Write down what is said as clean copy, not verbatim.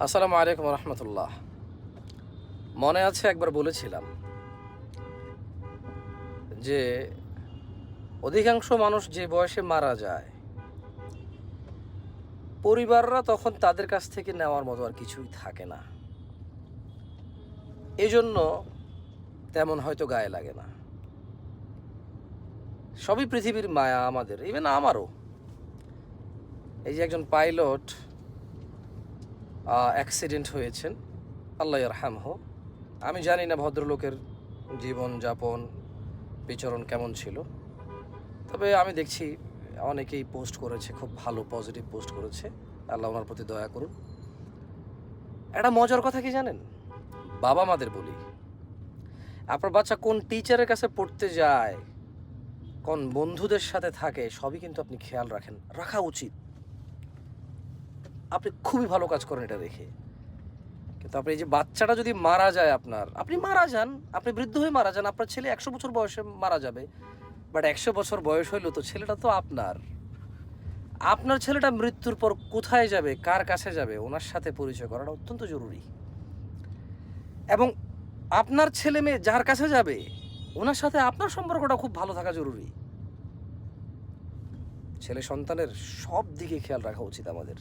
আসসালামু আলাইকুম রহমতুল্লাহ। মনে আছে একবার বলেছিলাম যে অধিকাংশ মানুষ যে বয়সে মারা যায়, পরিবাররা তখন তাদের কাছ থেকে নেওয়ার মতো আর কিছুই থাকে না। এই জন্য তেমন হয়তো গায়ে লাগে না। সবই পৃথিবীর মায়া, আমাদের, ইভেন আমারও। এই যে একজন পাইলট অ্যাক্সিডেন্ট হয়েছেন, আল্লাহ ইয়ারহামহু। আমি জানি না ভদ্রলোকের জীবন যাপন বিচরণ কেমন ছিল, তবে আমি দেখছি অনেকেই পোস্ট করেছে, খুব ভালো পজিটিভ পোস্ট করেছে। আল্লাহ ওনার প্রতি দয়া করুন। একটা মজার কথা কি জানেন? বাবা মাদের বলি, আপনার বাচ্চা কোন টিচারের কাছে পড়তে যায়, কোন বন্ধুদের সাথে থাকে, সবই কিন্তু আপনি খেয়াল রাখা উচিত। আপনি খুবই ভালো কাজ করেন এটা রেখে। কিন্তু আপনি এই যে বাচ্চাটা যদি মারা যায়, আপনি মারা যান, আপনি বৃদ্ধ হয়ে মারা যান, আপনার ছেলে 100 বছর বয়সে মারা যাবে, বাট 100 বছর বয়স হইলো তো ছেলেটা তো আপনার ছেলেটা মৃত্যুর পর কোথায় যাবে, কার কাছে যাবে, ওনার সাথে পরিচয় করাটা অত্যন্ত জরুরি। এবং আপনার ছেলে মেয়ে যার কাছে যাবে, ওনার সাথে আপনার সম্পর্কটা খুব ভালো থাকা জরুরি। ছেলে সন্তানের সব দিকে খেয়াল রাখা উচিত আমাদের।